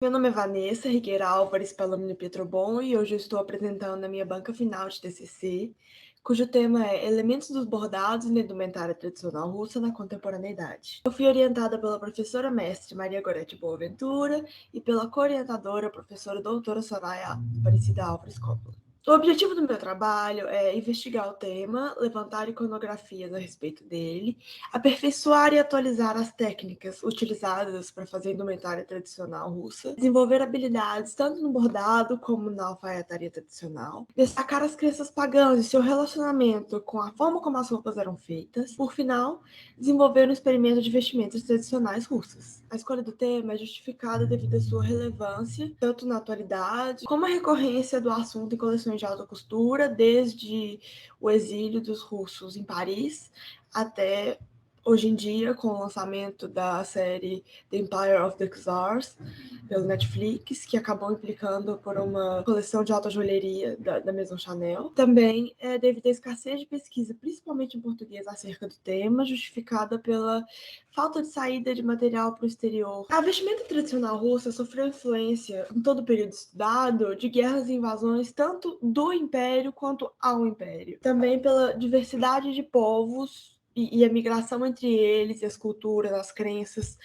Meu nome é Vanessa Rigueira Álvares Palomino Pietrobon e hoje eu estou apresentando a minha banca final de TCC, cujo tema é Elementos dos bordados na indumentária tradicional russa na contemporaneidade. Eu fui orientada pela professora mestre Maria Gorete Boaventura e pela co-orientadora professora doutora Soraya Aparecida Álvares Coppola. O objetivo do meu trabalho é investigar o tema, levantar iconografias a respeito dele, aperfeiçoar e atualizar as técnicas utilizadas para fazer a indumentária tradicional russa, desenvolver habilidades tanto no bordado como na alfaiataria tradicional, destacar as crenças pagãs e seu relacionamento com a forma como as roupas eram feitas, por final, desenvolver um experimento de vestimentas tradicionais russas. A escolha do tema é justificada devido à sua relevância, tanto na atualidade como a recorrência do assunto em coleções de alta costura, desde o exílio dos russos em Paris até hoje em dia, com o lançamento da série The Empire of the Czars pelo Netflix, que acabou implicando por uma coleção de alta joalheria da Maison Chanel. Também devido à escassez de pesquisa, principalmente em português, acerca do tema, justificada pela falta de saída de material para o exterior. A vestimenta tradicional russa sofreu influência, em todo o período estudado, de guerras e invasões, tanto do Império quanto ao Império. Também pela diversidade de povos e a migração entre eles, e as culturas, as crenças,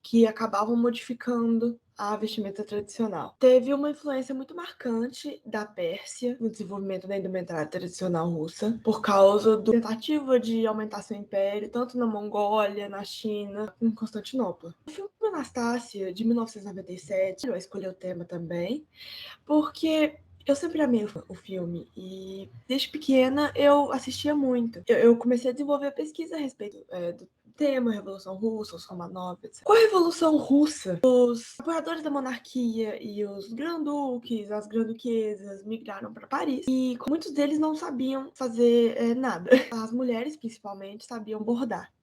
que acabavam modificando a vestimenta tradicional. Teve uma influência muito marcante da Pérsia no desenvolvimento da indumentária tradicional russa, por causa da tentativa de aumentar seu império, tanto na Mongólia, na China, em Constantinopla. O filme Anastácia, de 1997, eu escolhi o tema também, porque eu sempre amei o filme e desde pequena eu assistia muito. Eu comecei a desenvolver pesquisa a respeito do tema Revolução Russa, os Romanov, etc. Com a Revolução Russa, os apoiadores da monarquia e os granduques, as granduquesas migraram para Paris e muitos deles não sabiam fazer nada. As mulheres, principalmente, sabiam bordar.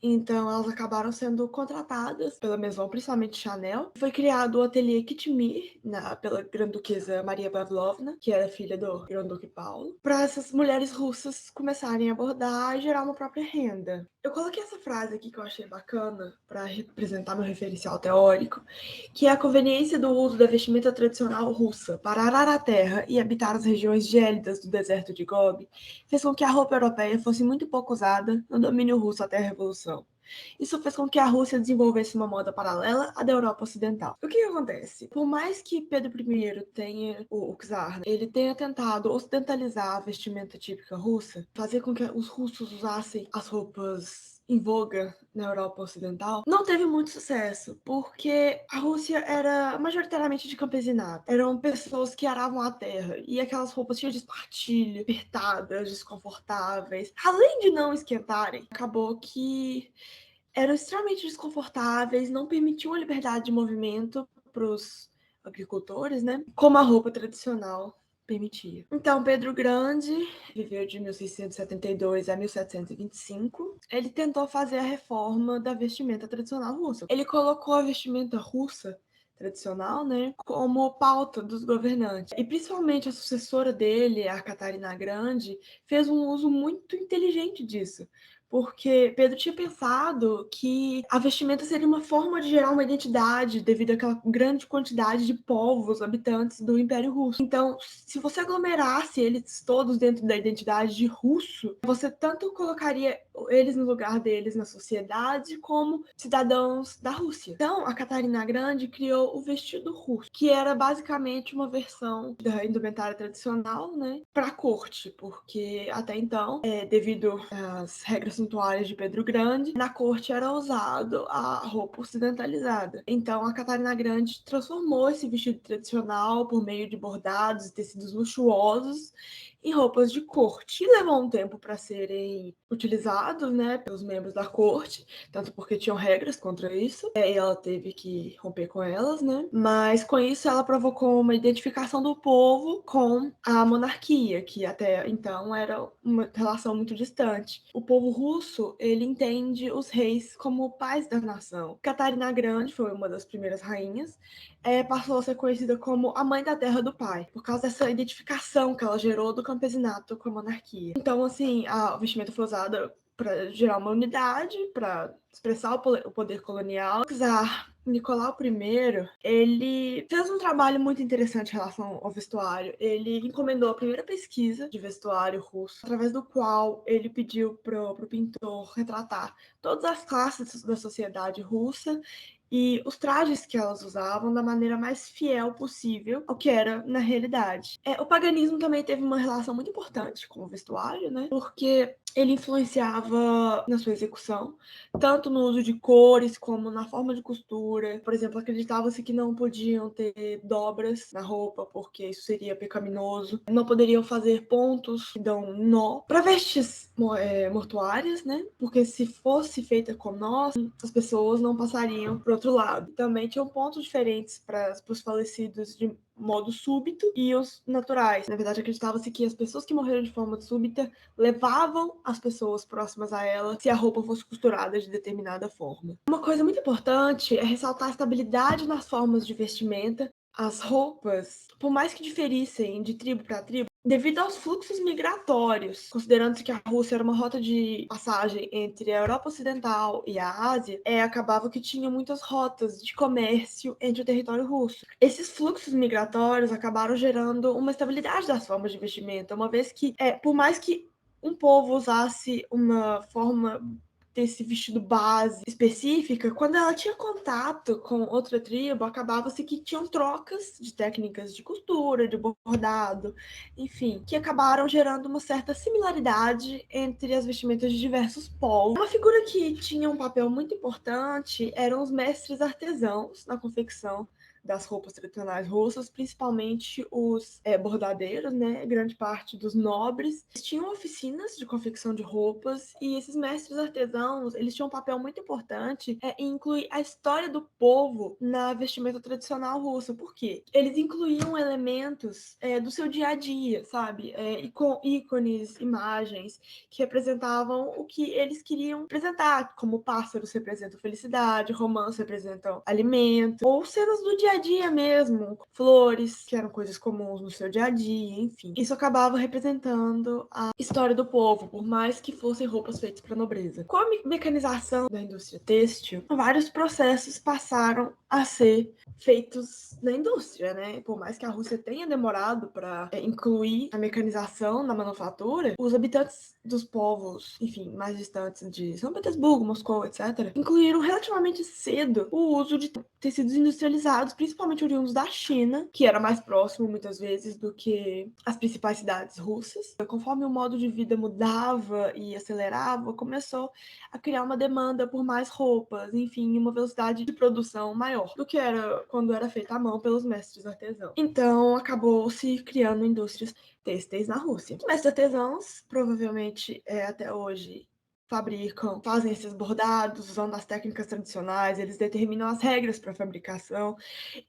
Então, elas acabaram sendo contratadas pela Maison, principalmente Chanel. Foi criado o ateliê Kitmir, pela Grã-Duquesa Maria Pavlovna, que era filha do Grão-Duque Paulo, para essas mulheres russas começarem a bordar e gerar uma própria renda. Eu coloquei essa frase aqui que eu achei bacana para representar meu referencial teórico, que é a conveniência do uso da vestimenta tradicional russa para arar a terra e habitar as regiões gélidas do deserto de Gobi, fez com que a roupa europeia fosse muito pouco usada no domínio russo até a Revolução. Isso fez com que a Rússia desenvolvesse uma moda paralela à da Europa Ocidental. O que acontece? Por mais que Pedro I tenha, o czar, ele tenha tentado ocidentalizar a vestimenta típica russa, fazer com que os russos usassem as roupas em voga na Europa Ocidental, não teve muito sucesso, porque a Rússia era majoritariamente de campesinato. Eram pessoas que aravam a terra, e aquelas roupas cheias de espartilho, apertadas, desconfortáveis, além de não esquentarem, acabou que eram extremamente desconfortáveis, não permitiam a liberdade de movimento para os agricultores, né? Como a roupa tradicional permitia. Então, Pedro Grande viveu de 1672 a 1725. Ele tentou fazer a reforma da vestimenta tradicional russa. Ele colocou a vestimenta russa tradicional, né, como pauta dos governantes. E principalmente a sucessora dele, a Catarina Grande, fez um uso muito inteligente disso, porque Pedro tinha pensado que a vestimenta seria uma forma de gerar uma identidade devido àquela grande quantidade de povos, habitantes do Império Russo. Então, se você aglomerasse eles todos dentro da identidade de russo, você tanto colocaria eles no lugar deles na sociedade como cidadãos da Rússia. Então, a Catarina Grande criou o vestido russo, que era basicamente uma versão da indumentária tradicional, né, para a corte, porque até então, devido às regras suntuárias de Pedro Grande, na corte era usado a roupa ocidentalizada. Então, a Catarina Grande transformou esse vestido tradicional por meio de bordados e tecidos luxuosos em roupas de corte. E levou um tempo para serem utilizados, né, pelos membros da corte, tanto porque tinham regras contra isso, e ela teve que romper com elas, né? Mas com isso ela provocou uma identificação do povo com a monarquia, que até então era uma relação muito distante. O povo russo, ele entende os reis como pais da nação. Catarina Grande foi uma das primeiras rainhas, passou a ser conhecida como a mãe da terra do pai, por causa dessa identificação que ela gerou do campesinato com a monarquia. Então, assim, a vestimenta foi usada para gerar uma unidade, para expressar o poder colonial. O czar Nicolau I, ele fez um trabalho muito interessante em relação ao vestuário. Ele encomendou a primeira pesquisa de vestuário russo, através do qual ele pediu para o pintor retratar todas as classes da sociedade russa e os trajes que elas usavam da maneira mais fiel possível ao que era na realidade. O paganismo também teve uma relação muito importante com o vestuário, né? Porque ele influenciava na sua execução, tanto no uso de cores como na forma de costura. Por exemplo, acreditava-se que não podiam ter dobras na roupa, porque isso seria pecaminoso. Não poderiam fazer pontos que dão nó para vestes mortuárias, né? Porque se fosse feita com nós, as pessoas não passariam para outro lado. Também tinham pontos diferentes para os falecidos de modo súbito e os naturais. Na verdade, acreditava-se que as pessoas que morreram de forma súbita levavam as pessoas próximas a ela se a roupa fosse costurada de determinada forma. Uma coisa muito importante é ressaltar a estabilidade nas formas de vestimenta. As roupas, por mais que diferissem de tribo para tribo, devido aos fluxos migratórios, considerando que a Rússia era uma rota de passagem entre a Europa Ocidental e a Ásia, acabava que tinha muitas rotas de comércio entre o território russo. Esses fluxos migratórios acabaram gerando uma estabilidade das formas de vestimenta, uma vez que, por mais que um povo usasse uma forma desse vestido base específica, quando ela tinha contato com outra tribo, acabava-se que tinham trocas de técnicas de costura, de bordado, enfim, que acabaram gerando uma certa similaridade entre as vestimentas de diversos povos. Uma figura que tinha um papel muito importante eram os mestres artesãos na confecção das roupas tradicionais russas, principalmente os bordadeiros, né? Grande parte dos nobres. Eles tinham oficinas de confecção de roupas e esses mestres artesãos, eles tinham um papel muito importante em incluir a história do povo na vestimenta tradicional russa. Por quê? Eles incluíam elementos do seu dia a dia, sabe? Ícones, imagens que representavam o que eles queriam representar, como pássaros representam felicidade, romances representam alimento, ou cenas do dia a dia mesmo, flores, que eram coisas comuns no seu dia a dia, enfim. Isso acabava representando a história do povo, por mais que fossem roupas feitas para nobreza. Com a mecanização da indústria têxtil, vários processos passaram a ser feitos na indústria, né? Por mais que a Rússia tenha demorado para incluir a mecanização na manufatura, os habitantes dos povos, enfim, mais distantes de São Petersburgo, Moscou, etc., incluíram relativamente cedo o uso de tecidos industrializados, principalmente oriundos da China, que era mais próximo muitas vezes do que as principais cidades russas. Conforme o modo de vida mudava e acelerava, começou a criar uma demanda por mais roupas, enfim, uma velocidade de produção maior do que era quando era feita à mão pelos mestres artesãos. Então, acabou se criando indústrias têxteis na Rússia. Os mestres artesãos, provavelmente até hoje, fazem esses bordados usando as técnicas tradicionais, eles determinam as regras para a fabricação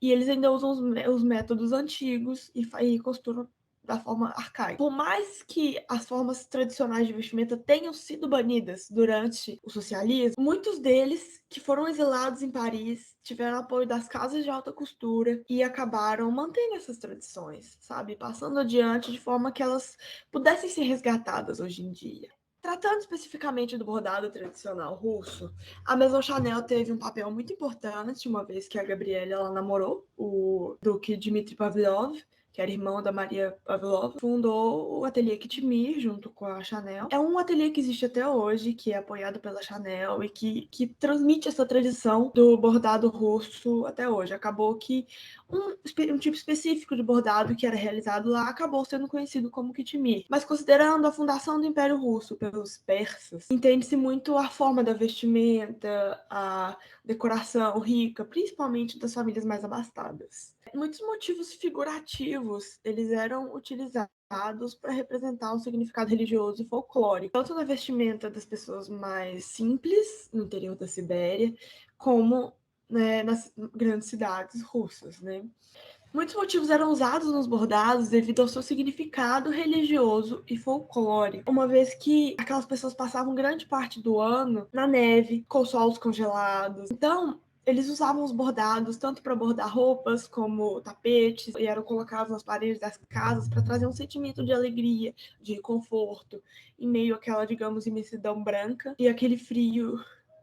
e eles ainda usam os métodos antigos e costuram da forma arcaica. Por mais que as formas tradicionais de vestimenta tenham sido banidas durante o socialismo, muitos deles que foram exilados em Paris tiveram apoio das casas de alta costura e acabaram mantendo essas tradições, sabe? Passando adiante de forma que elas pudessem ser resgatadas hoje em dia. Tratando especificamente do bordado tradicional russo, a Maison Chanel teve um papel muito importante, uma vez que a Gabrielle ela namorou o duque Dmitry Pavlov, que era irmão da Maria Pavlova, fundou o ateliê Kitmir junto com a Chanel. É um ateliê que existe até hoje, que é apoiado pela Chanel e que transmite essa tradição do bordado russo até hoje. Acabou que um tipo específico de bordado que era realizado lá acabou sendo conhecido como Kitmir. Mas considerando a fundação do Império Russo pelos persas, entende-se muito a forma da vestimenta, a decoração rica, principalmente das famílias mais abastadas. Muitos motivos figurativos eles eram utilizados para representar um significado religioso e folclórico, tanto na vestimenta das pessoas mais simples no interior da Sibéria, como nas grandes cidades russas, né? Muitos motivos eram usados nos bordados devido ao seu significado religioso e folclórico, uma vez que aquelas pessoas passavam grande parte do ano na neve, com solos congelados. Então, eles usavam os bordados tanto para bordar roupas como tapetes, e eram colocados nas paredes das casas para trazer um sentimento de alegria, de conforto, em meio àquela, digamos, imensidão branca e aquele frio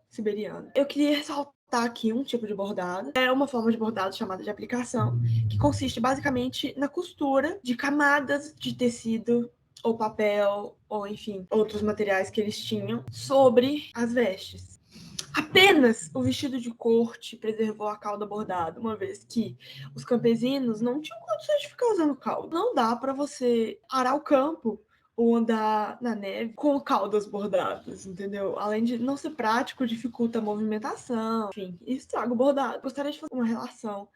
siberiano. Eu queria ressaltar aqui um tipo de bordado. É uma forma de bordado chamada de aplicação, que consiste basicamente na costura de camadas de tecido ou papel, ou enfim, outros materiais que eles tinham, sobre as vestes. Apenas o vestido de corte preservou a cauda bordada, uma vez que os campesinos não tinham condições de ficar usando cauda. Não dá para você arar o campo ou andar na neve com caudas bordadas, entendeu? Além de não ser prático, dificulta a movimentação, enfim, estraga o bordado. Gostaria de fazer uma relação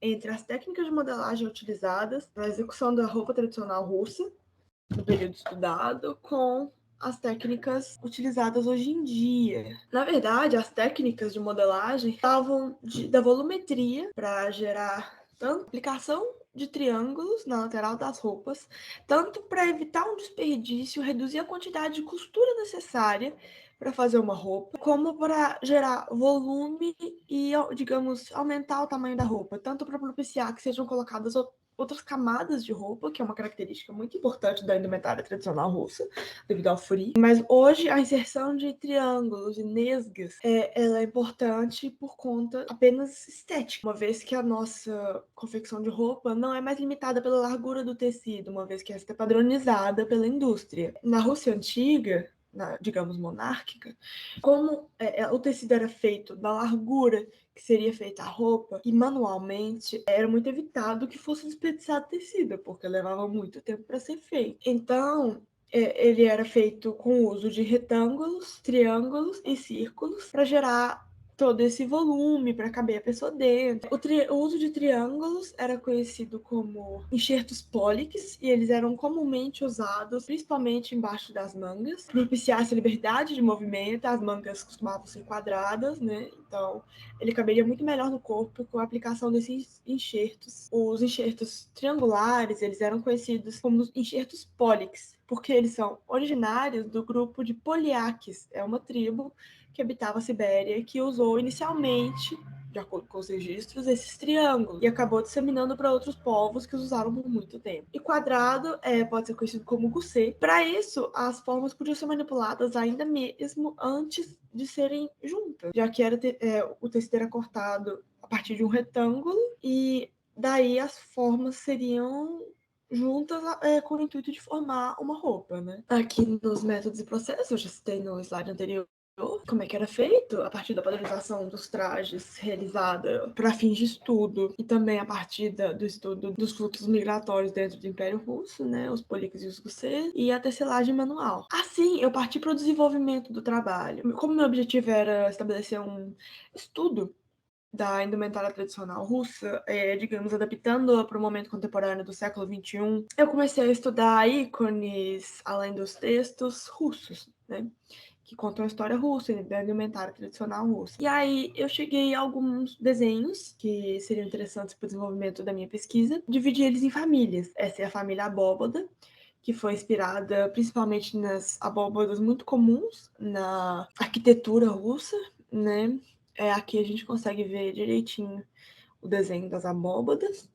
entre as técnicas de modelagem utilizadas na execução da roupa tradicional russa, no período estudado, com as técnicas utilizadas hoje em dia. Na verdade, as técnicas de modelagem estavam da volumetria para gerar tanto aplicação de triângulos na lateral das roupas, tanto para evitar um desperdício, reduzir a quantidade de costura necessária para fazer uma roupa, como para gerar volume e, digamos, aumentar o tamanho da roupa, tanto para propiciar que sejam colocadas outras camadas de roupa, que é uma característica muito importante da indumentária tradicional russa, devido ao frio. Mas hoje a inserção de triângulos e nesgas ela é importante por conta apenas estética, uma vez que a nossa confecção de roupa não é mais limitada pela largura do tecido, uma vez que esta é padronizada pela indústria. Na Rússia antiga, digamos, monárquica, como o tecido era feito da largura que seria feita a roupa, e manualmente era muito evitado que fosse desperdiçado tecido, porque levava muito tempo para ser feito. Então, ele era feito com o uso de retângulos, triângulos e círculos para gerar todo esse volume para caber a pessoa dentro. O uso de triângulos era conhecido como enxertos póliques, e eles eram comumente usados principalmente embaixo das mangas, para propiciar essa liberdade de movimento. As mangas costumavam ser quadradas, né? Então ele caberia muito melhor no corpo com a aplicação desses enxertos. Os enxertos triangulares, eles eram conhecidos como enxertos póliques, porque eles são originários do grupo de Poliaques, é uma tribo que habitava a Sibéria, que usou inicialmente, de acordo com os registros, esses triângulos, e acabou disseminando para outros povos que os usaram por muito tempo. E quadrado pode ser conhecido como gousset. Para isso, as formas podiam ser manipuladas ainda mesmo antes de serem juntas, já que o tecido era cortado a partir de um retângulo, e daí as formas seriam juntas com o intuito de formar uma roupa, né? Aqui nos métodos e processos, eu já citei no slide anterior, como é que era feito a partir da padronização dos trajes realizada para fins de estudo, e também a partir do estudo dos fluxos migratórios dentro do Império Russo, né, os poliques e os gousset, e a tecelagem manual. Assim, eu parti para o desenvolvimento do trabalho. Como meu objetivo era estabelecer um estudo da indumentária tradicional russa, digamos, adaptando-a para o momento contemporâneo do século XXI, eu comecei a estudar ícones, além dos textos russos, né, que contam a história russa, da indumentária tradicional russa. E aí eu cheguei a alguns desenhos que seriam interessantes para o desenvolvimento da minha pesquisa, dividi eles em famílias. Essa é a família abóbada, que foi inspirada principalmente nas abóbadas muito comuns na arquitetura russa, né? Aqui a gente consegue ver direitinho o desenho das abóbadas,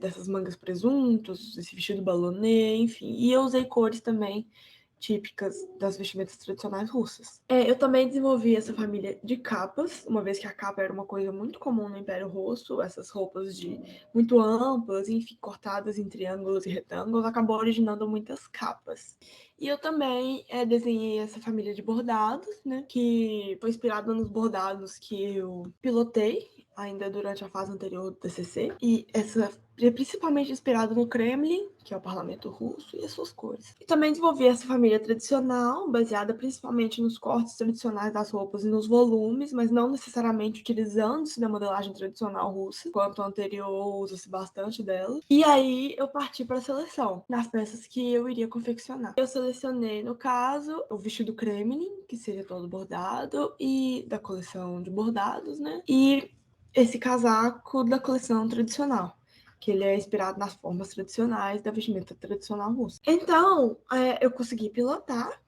dessas mangas presuntos, esse vestido balonê, enfim. E eu usei cores também típicas das vestimentas tradicionais russas. Eu também desenvolvi essa família de capas, uma vez que a capa era uma coisa muito comum no Império Russo, essas roupas muito amplas, enfim, cortadas em triângulos e retângulos, acabou originando muitas capas. E eu também desenhei essa família de bordados, né, que foi inspirada nos bordados que eu pilotei ainda durante a fase anterior do TCC, e essa é principalmente inspirada no Kremlin, que é o parlamento russo, e as suas cores. E também desenvolvi essa família tradicional, baseada principalmente nos cortes tradicionais das roupas e nos volumes, mas não necessariamente utilizando-se da modelagem tradicional russa, enquanto o anterior usa-se bastante dela. E aí eu parti para a seleção, nas peças que eu iria confeccionar. Eu selecionei, no caso, o vestido Kremlin, que seria todo bordado, e da coleção de bordados, né? E esse casaco da coleção tradicional, que ele é inspirado nas formas tradicionais da vestimenta tradicional russa. Então, eu consegui pilotar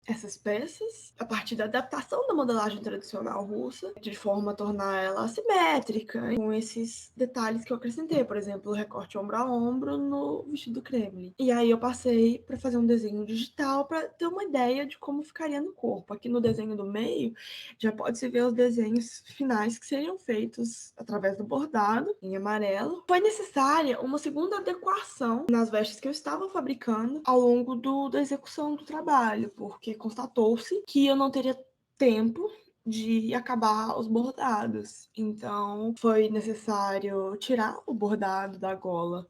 essas peças a partir da adaptação da modelagem tradicional russa, de forma a tornar ela assimétrica, com esses detalhes que eu acrescentei, por exemplo, o recorte ombro a ombro no vestido Kremlin. E aí eu passei para fazer um desenho digital para ter uma ideia de como ficaria no corpo. Aqui no desenho do meio já pode-se ver os desenhos finais que seriam feitos através do bordado em amarelo. Foi necessária uma segunda adequação nas vestes que eu estava fabricando ao longo da execução do trabalho, porque constatou-se que eu não teria tempo de acabar os bordados. Então, foi necessário tirar o bordado da gola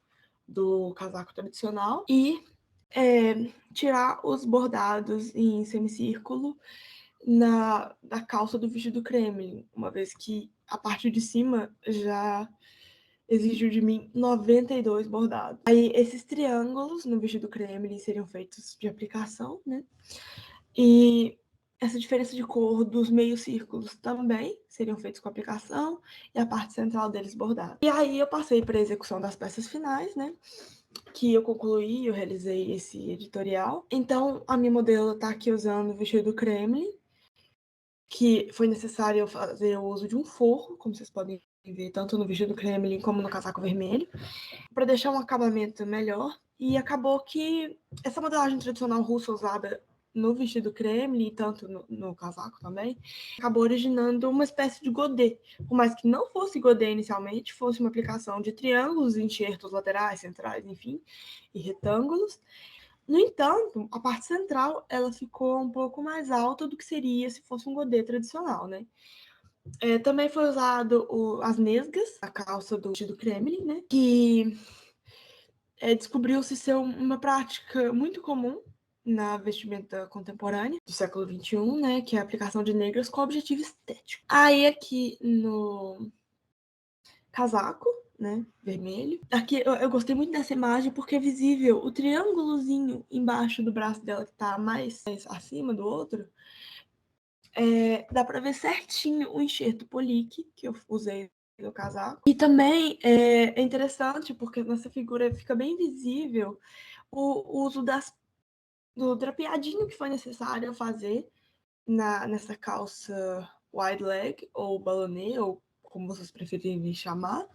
do casaco tradicional e tirar os bordados em semicírculo na calça do vestido Kremlin, uma vez que a parte de cima já exigiu de mim 92 bordados. Aí, esses triângulos no vestido Kremlin seriam feitos de aplicação, né? E essa diferença de cor dos meios círculos também seriam feitos com aplicação e a parte central deles bordada. E aí eu passei para a execução das peças finais, né? Que eu concluí, eu realizei esse editorial. Então, a minha modelo está aqui usando o vestido Kremlin, que foi necessário fazer o uso de um forro, como vocês podem ver, tanto no vestido Kremlin como no casaco vermelho, para deixar um acabamento melhor. E acabou que essa modelagem tradicional russa usada no vestido Kremlin e tanto no casaco também, acabou originando uma espécie de godê. Por mais que não fosse godê inicialmente, fosse uma aplicação de triângulos, enxertos laterais, centrais, enfim, e retângulos. No entanto, a parte central ela ficou um pouco mais alta do que seria se fosse um godê tradicional, né? Também foi usado as nesgas, a calça do vestido Kremlin, né? Que descobriu-se ser uma prática muito comum na vestimenta contemporânea do século XXI, né? Que é a aplicação de negras com objetivo estético. Aí aqui no casaco, né, vermelho. Aqui eu gostei muito dessa imagem porque é visível o triângulozinho embaixo do braço dela que tá mais acima do outro. Dá para ver certinho o enxerto polique que eu usei no casaco. E também é interessante porque nessa figura fica bem visível o uso do drapeadinho que foi necessário fazer nessa calça wide leg ou ballonê, ou como vocês preferirem chamar,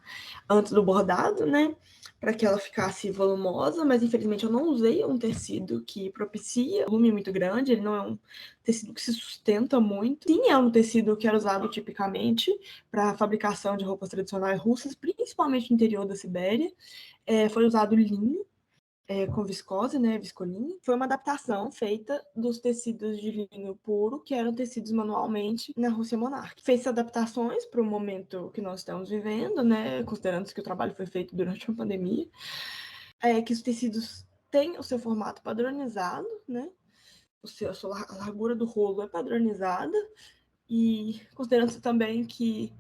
antes do bordado, né? Para que ela ficasse volumosa, mas infelizmente eu não usei um tecido que propicia volume muito grande, ele não é um tecido que se sustenta muito. Sim, é um tecido que era usado tipicamente para a fabricação de roupas tradicionais russas, principalmente no interior da Sibéria. Foi usado linho, com viscose, né, viscolinho. Foi uma adaptação feita dos tecidos de linho puro, que eram tecidos manualmente na Rússia monárquica. Fez adaptações para o momento que nós estamos vivendo, né, considerando que o trabalho foi feito durante uma pandemia, que os tecidos têm o seu formato padronizado, né, a sua largura do rolo é padronizada, e considerando também que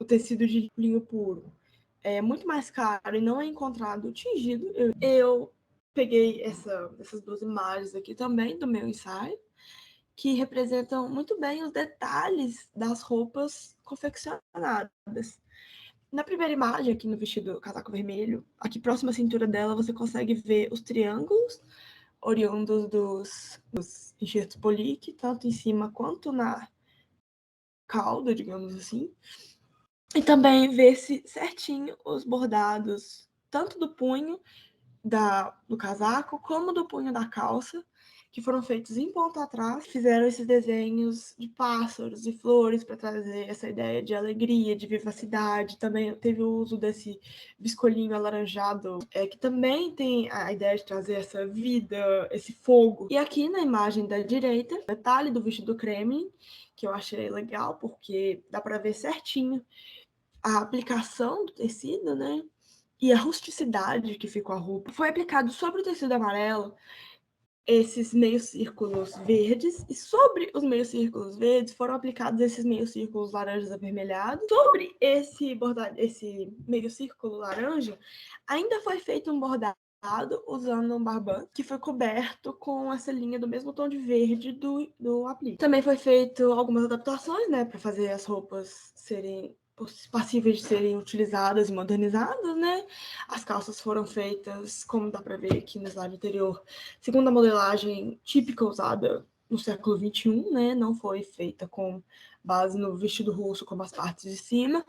o tecido de linho puro é muito mais caro e não é encontrado tingido. Eu peguei essas duas imagens aqui também do meu ensaio, que representam muito bem os detalhes das roupas confeccionadas. Na primeira imagem, aqui no vestido casaco vermelho, aqui próximo à cintura dela, você consegue ver os triângulos oriundos dos enxertos polique, tanto em cima quanto na cauda, digamos assim. E também ver-se certinho os bordados, tanto do punho do casaco, como do punho da calça, que foram feitos em ponta atrás. Fizeram esses desenhos de pássaros e flores para trazer essa ideia de alegria, de vivacidade. Também teve o uso desse biscolinho alaranjado, que também tem a ideia de trazer essa vida, esse fogo. E aqui na imagem da direita, o detalhe do vestido Kremlin, que eu achei legal, porque dá para ver certinho a aplicação do tecido, né? E a rusticidade que ficou a roupa. Foi aplicado sobre o tecido amarelo esses meios círculos verdes, e sobre os meios círculos verdes foram aplicados esses meios círculos laranjas avermelhados. Sobre esse bordado, esse meio círculo laranja, ainda foi feito um bordado usando um barbante, que foi coberto com essa linha do mesmo tom de verde do aplique. Também foi feito algumas adaptações, né, para fazer as roupas serem passíveis de serem utilizadas e modernizadas, né? As calças foram feitas, como dá para ver aqui no slide anterior, segundo a modelagem típica usada no século XXI, né? Não foi feita com base no vestido russo como as partes de cima,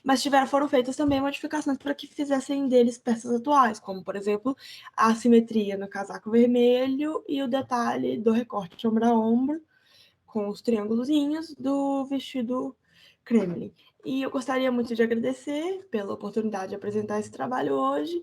mas foram feitas também modificações para que fizessem deles peças atuais, como, por exemplo, a assimetria no casaco vermelho e o detalhe do recorte ombro a ombro, com os triângulozinhos do vestido Kremlin. E eu gostaria muito de agradecer pela oportunidade de apresentar esse trabalho hoje